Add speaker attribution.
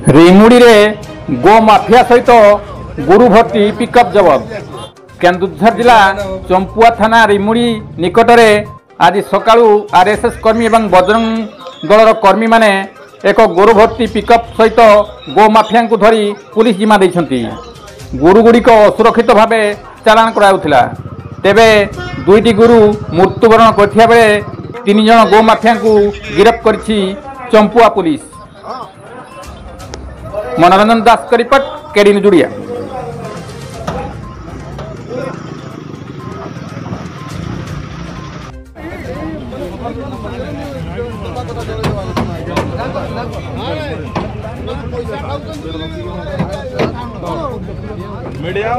Speaker 1: रिमुड़ी रे गो माफिया सहित गुरु भर्ती पिकअप जबत। केन्दुझर जिला चंपुआ थाना रिमुड़ी निकटरे आज सकाळु आरएसएस कर्मी एवं बजरंग दलर कर्मी माने एक गोरु भर्ती पिकअप सहित गो माफिया को धरी पुलिस जिम्मा देइछंती। गुरु गुड़िक असुरक्षित भावे चालाण कराउथिला। तेबे दुईटी गुरु मृत्युवरण करथिया बेले 3 जन गो माफिया को गिरफ्त करछि चंपुआ पुलिस। मनोरंजन दास का रिपोर्ट, केडी न्यूज।
Speaker 2: मीडिया